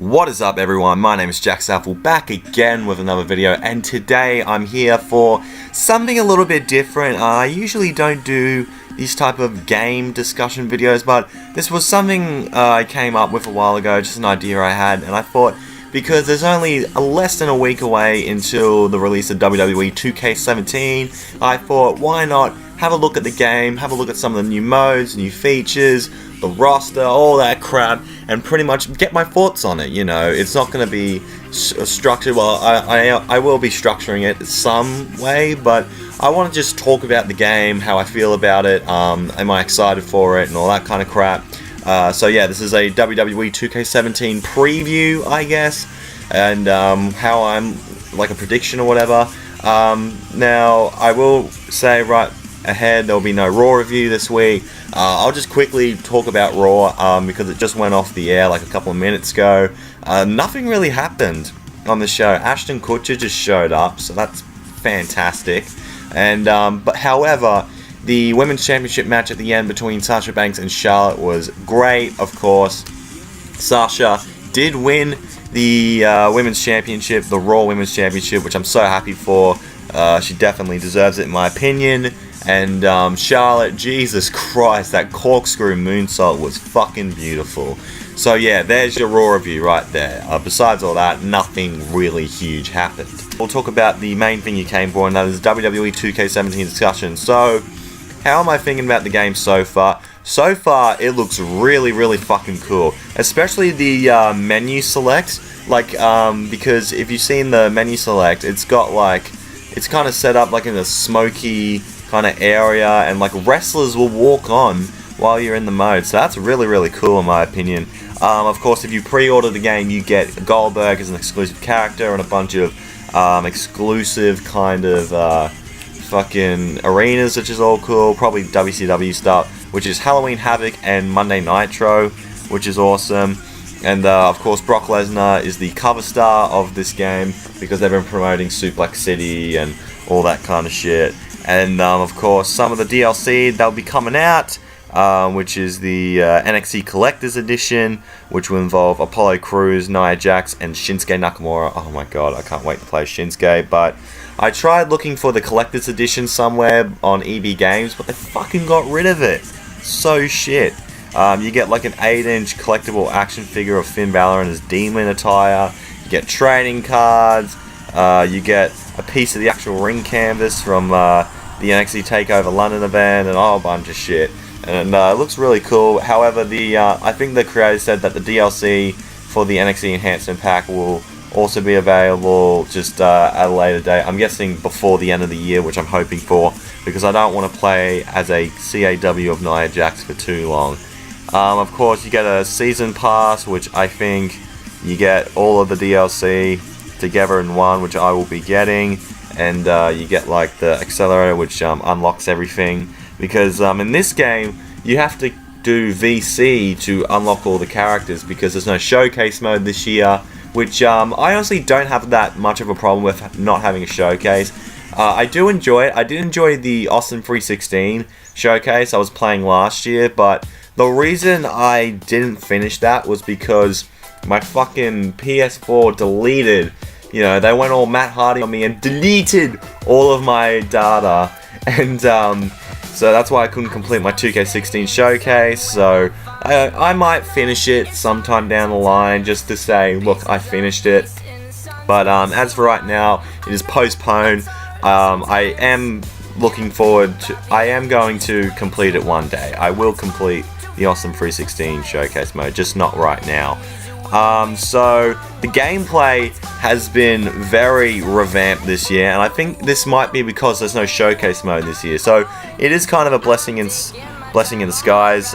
What is up, everyone? My name is Jack Saffel, back again with another video, and today I'm here for something a little bit different. I usually don't do these type of game discussion videos, but this was something I came up with a while ago, just an idea I had, and I thought, because there's only less than a week away until the release of WWE 2K17, I thought, why not have a look at the game, have a look at some of the new modes, new features, the roster, all that crap, and pretty much get my thoughts on it. You know, it's not going to be structured. Well, I will be structuring it some way, but I want to just talk about the game, how I feel about it, am I excited for it, and all that kind of crap. So yeah, this is a WWE 2K17 preview, I guess, and how I'm, like a prediction or whatever. Now, I will say right ahead, there'll be no Raw review this week. I'll just quickly talk about Raw because it just went off the air like a couple of minutes ago. Nothing really happened on the show. Ashton Kutcher just showed up, so that's fantastic. And but however, the Women's Championship match at the end between Sasha Banks and Charlotte was great, of course. Sasha did win the Women's Championship, the Raw Women's Championship, which I'm so happy for. She definitely deserves it, in my opinion. And Charlotte, Jesus Christ, that corkscrew moonsault was fucking beautiful. So yeah, there's your Raw review right there. Besides all that, nothing really huge happened. We'll talk about the main thing you came for, and that is WWE 2K17 discussion. So, how am I thinking about the game so far? So far, it looks really, really fucking cool. Especially the menu select. Like, because if you've seen the menu select, it's got like, it's kind of set up like in a smoky kind of area, and like wrestlers will walk on while you're in the mode. So that's really, really cool in my opinion. Of course, if you pre-order the game, you get Goldberg as an exclusive character and a bunch of exclusive kind of fucking arenas, which is all cool. Probably WCW stuff, which is Halloween Havoc and Monday Nitro, which is awesome. And of course, Brock Lesnar is the cover star of this game because they've been promoting Suplex City and all that kind of shit. And of course, some of the DLC that'll be coming out, which is the NXT Collector's Edition, which will involve Apollo Crews, Nia Jax, and Shinsuke Nakamura. Oh my god, I can't wait to play Shinsuke. But I tried looking for the Collector's Edition somewhere on EB Games, but they fucking got rid of it. So shit. You get like an 8-inch collectible action figure of Finn Balor in his demon attire. You get trading cards. You get a piece of the actual ring canvas from the NXT TakeOver London event, and a whole bunch of shit. And it looks really cool. However, I think the creators said that the DLC for the NXT Enhancement Pack will also be available just at a later date. I'm guessing before the end of the year, which I'm hoping for, because I don't want to play as a CAW of Nia Jax for too long. Of course, you get a season pass, which I think you get all of the DLC together in one, which I will be getting, and you get like the accelerator, which unlocks everything, because in this game you have to do VC to unlock all the characters, because there's no showcase mode this year, which I honestly don't have that much of a problem with not having a showcase. I do enjoy it. I did enjoy the Austin 316 showcase I was playing last year, but the reason I didn't finish that was because my fucking PS4 deleted, you know, they went all Matt Hardy on me and deleted all of my data, and so that's why I couldn't complete my 2K16 showcase. So I might finish it sometime down the line, just to say, look, I finished it. But as for right now, it is postponed. I am looking forward to, I am going to complete it one day. I will complete the Awesome 316 showcase mode, just not right now. So the gameplay has been very revamped this year, and I think this might be because there's no showcase mode this year. So it is kind of a blessing in disguise.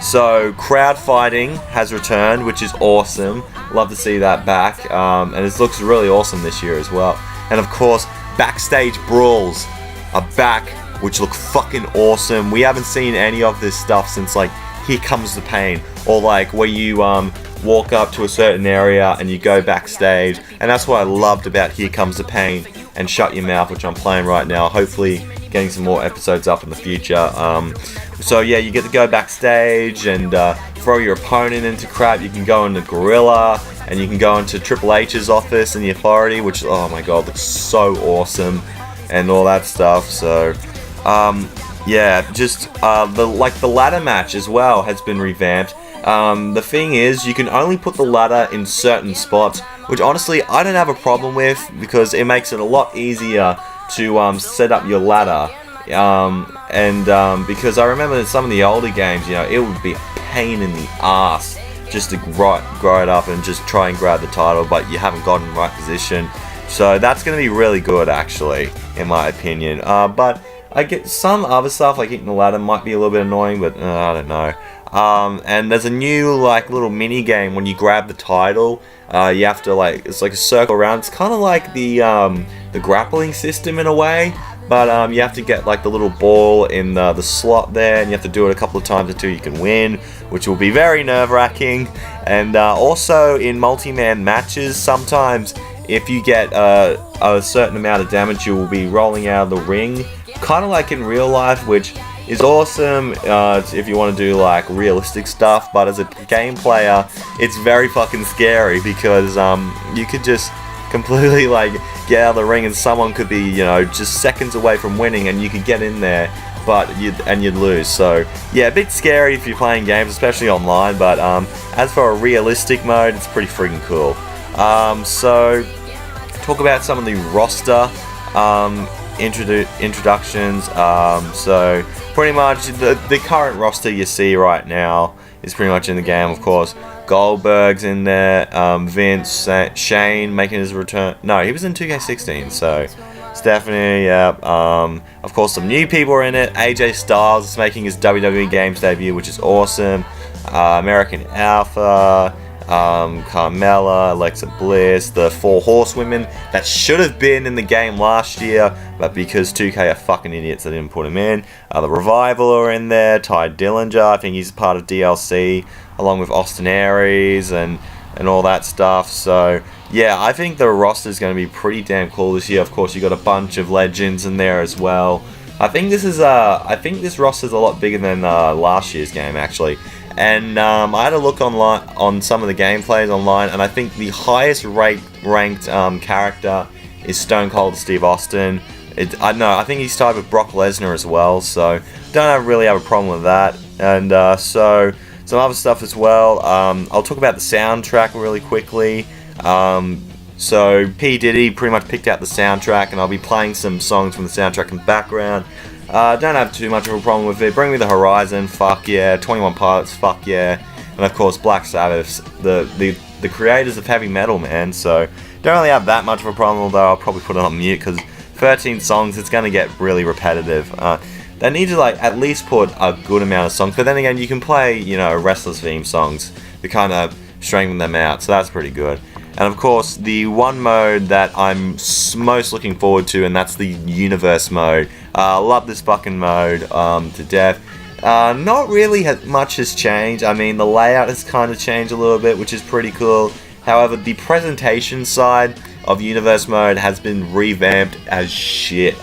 So crowd fighting has returned, which is awesome. Love to see that back, and it looks really awesome this year as well. And of course, backstage brawls are back, which look fucking awesome. We haven't seen any of this stuff since like Here Comes the Pain, or like where you walk up to a certain area and you go backstage, and that's what I loved about Here Comes the Pain and Shut Your Mouth, which I'm playing right now, hopefully getting some more episodes up in the future. So yeah, you get to go backstage and throw your opponent into crap. You can go into Gorilla, and you can go into Triple H's office and the Authority, which, oh my god, looks so awesome, and all that stuff. So, yeah, just the ladder match as well has been revamped. The thing is, you can only put the ladder in certain spots, which honestly I don't have a problem with, because it makes it a lot easier to set up your ladder. Because I remember in some of the older games, you know, it would be a pain in the ass just to grow it up and just try and grab the title, but you haven't gotten the right position. So that's going to be really good, actually, in my opinion. But I get some other stuff, like hitting the ladder might be a little bit annoying, but I don't know. And there's a new, like, little mini game when you grab the title. You have to, like, it's like a circle around. It's kind of like the grappling system in a way, but you have to get, like, the little ball in the slot there, and you have to do it a couple of times until you can win, which will be very nerve-wracking. And also in multi-man matches, sometimes if you get a certain amount of damage, you will be rolling out of the ring, kind of like in real life, which is awesome if you want to do like realistic stuff. But as a game player, it's very fucking scary, because you could just completely like get out of the ring and someone could be, you know, just seconds away from winning, and you could get in there, but you'd lose. So yeah, a bit scary if you're playing games, especially online. But as for a realistic mode, it's pretty freaking cool. So talk about some of the roster introductions. So pretty much the current roster you see right now is pretty much in the game. Of course, Goldberg's in there, Vince, Shane making his return. No, he was in 2K16, so Stephanie, yeah. Of course, some new people are in it. AJ Styles is making his WWE Games debut, which is awesome. American Alpha, Carmella, Alexa Bliss, the 4 Horsewomen that should have been in the game last year, but because 2K are fucking idiots, they didn't put them in. The Revival are in there. Ty Dillinger, I think he's part of DLC, along with Austin Aries and all that stuff. So yeah, I think the roster is going to be pretty damn cool this year. Of course, you got a bunch of legends in there as well. I think this roster is a lot bigger than last year's game, actually. And I had a look online on some of the gameplays online, and I think the highest ranked character is Stone Cold Steve Austin. I think he's tied with Brock Lesnar as well, so don't really have a problem with that. And so some other stuff as well. I'll talk about the soundtrack really quickly. So P. Diddy pretty much picked out the soundtrack, and I'll be playing some songs from the soundtrack in the background. Don't have too much of a problem with it. Bring Me the Horizon, fuck yeah. 21 Pilots, fuck yeah. And of course Black Sabbath, the creators of heavy metal, man. So don't really have that much of a problem, although I'll probably put it on mute, because 13 songs, it's going to get really repetitive. They need to like at least put a good amount of songs, but then again, you can play, you know, wrestlers theme songs to kind of strengthen them out, so that's pretty good. And of course, the one mode that I'm most looking forward to, and that's the universe mode. Love this fucking mode to death. Not really much has changed. I mean, the layout has kind of changed a little bit, which is pretty cool. However, the presentation side of universe mode has been revamped as shit.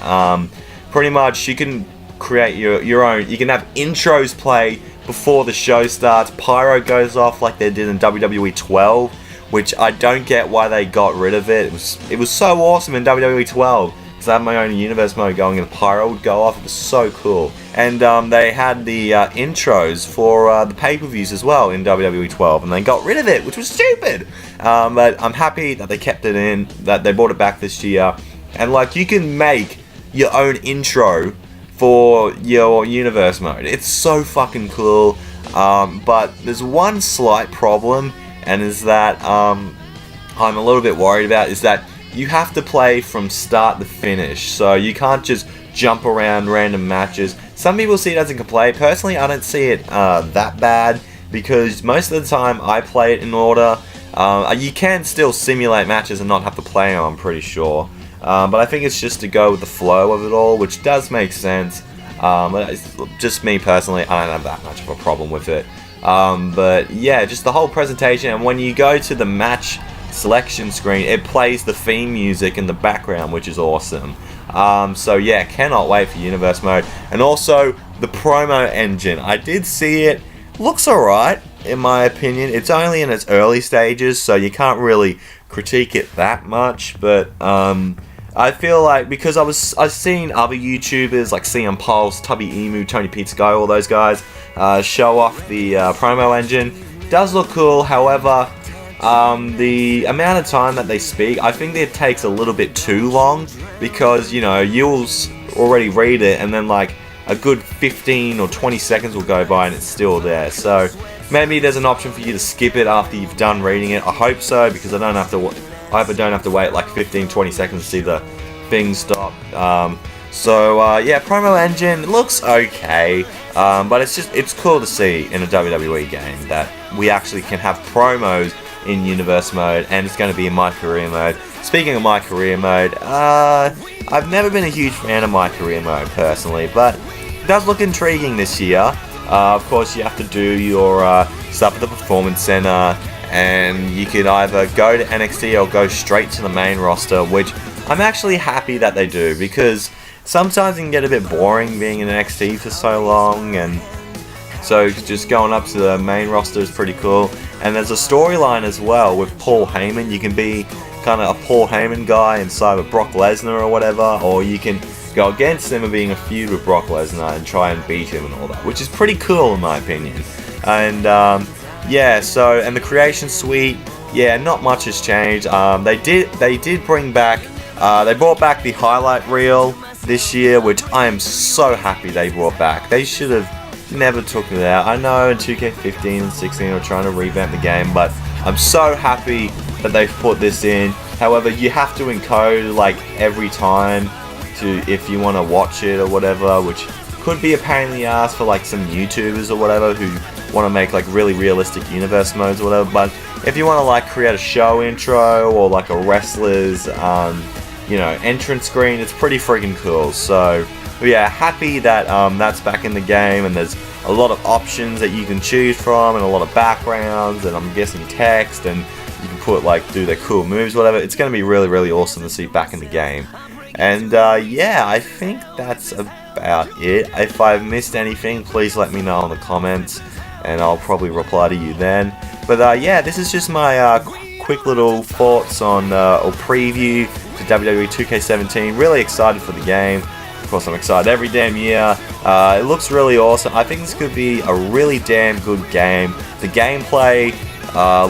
Pretty much, you can create your own. You can have intros play before the show starts. Pyro goes off like they did in WWE 12. Which I don't get why they got rid of it. It was so awesome in WWE 12. Because I had my own universe mode going and the pyro would go off. It was so cool. And they had the intros for the pay-per-views as well in WWE 12. And they got rid of it, which was stupid. But I'm happy that they kept it in, that they brought it back this year. And like, you can make your own intro for your universe mode. It's so fucking cool. But there's one slight problem, and is that I'm a little bit worried about, is that you have to play from start to finish. So you can't just jump around random matches. Some people see it as a complaint. Personally, I don't see it that bad, because most of the time I play it in order. You can still simulate matches and not have to play them, I'm pretty sure. But I think it's just to go with the flow of it all, which does make sense. But it's just me personally, I don't have that much of a problem with it. But yeah, just the whole presentation, and when you go to the match selection screen, it plays the theme music in the background, which is awesome. So yeah, cannot wait for universe mode. And also the promo engine, I did see it, looks alright. in my opinion. It's only in its early stages, so you can't really critique it that much. But I feel like, because I've seen other YouTubers like CM Pulse, Tubby Emu, Tony Pizza Guy, all those guys show off the promo engine. It does look cool. However, the amount of time that they speak, I think it takes a little bit too long, because, you know, you'll already read it and then like a good 15 or 20 seconds will go by and it's still there. So maybe there's an option for you to skip it after you've done reading it. I hope so, because I hope I don't have to wait like 15-20 seconds to see the thing stop. Yeah, promo engine looks okay, but it's cool to see in a WWE game that we actually can have promos in universe mode, and it's going to be in my career mode. Speaking of my career mode, I've never been a huge fan of my career mode personally, but it does look intriguing this year. Of course, you have to do your stuff at the Performance Center, and you could either go to NXT or go straight to the main roster, which I'm actually happy that they do, because sometimes it can get a bit boring being in NXT for so long, and so just going up to the main roster is pretty cool. And there's a storyline as well with Paul Heyman. You can be kind of a Paul Heyman guy inside of Brock Lesnar or whatever, or you can go against him and being a feud with Brock Lesnar and try and beat him and all that, which is pretty cool in my opinion. And yeah, so, and the Creation Suite, yeah, not much has changed. They did bring back, they brought back the highlight reel this year, which I am so happy they brought back. They should have never took it out. I know in 2K15 and 16 are trying to revamp the game, but I'm so happy that they've put this in. However, you have to encode like every time if you want to watch it or whatever, which could be a pain in the ass for like some YouTubers or whatever who want to make like really realistic universe modes or whatever. But if you want to like create a show intro or like a wrestler's you know, entrance screen, it's pretty freaking cool. So yeah, happy that that's back in the game, and there's a lot of options that you can choose from, and a lot of backgrounds, and I'm guessing text, and you can put like do their cool moves, whatever. It's going to be really, really awesome to see back in the game. And yeah, I think that's about it. If I've missed anything, please let me know in the comments, and I'll probably reply to you then. But yeah, this is just my quick little thoughts on or preview to WWE 2K17. Really excited for the game. Of course, I'm excited every damn year. It looks really awesome. I think this could be a really damn good game. The gameplay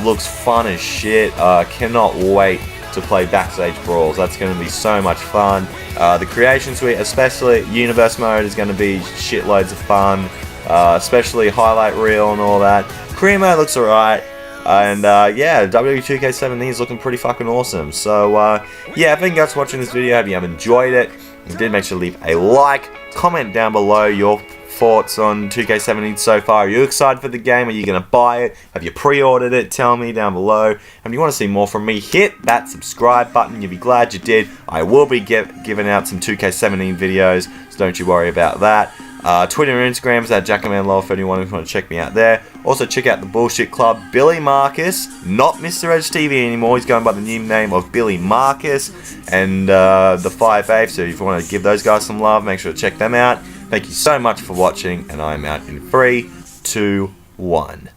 looks fun as shit. Cannot wait to play Backstage Brawls. That's going to be so much fun. The Creation Suite, especially Universe Mode, is going to be shitloads of fun. Especially Highlight Reel and all that. Career Mode looks alright. And yeah, WWE 2K17 is looking pretty fucking awesome. So yeah, thank you guys for watching this video. I hope you have enjoyed it. If you did, make sure to leave a like. Comment down below your thoughts on 2K17 so far. Are you excited for the game? Are you going to buy it? Have you pre-ordered it? Tell me down below. And if you want to see more from me, hit that subscribe button. You'll be glad you did. I will be giving out some 2K17 videos, so don't you worry about that. Twitter and Instagram is at JackoManLove if anyone who want to check me out there. Also check out the Bullshit Club. Billy Marcus, not Mr. Edge TV anymore. He's going by the new name of Billy Marcus, and the 5 so if you want to give those guys some love, make sure to check them out. Thank you so much for watching, and I'm out in 3, 2, 1.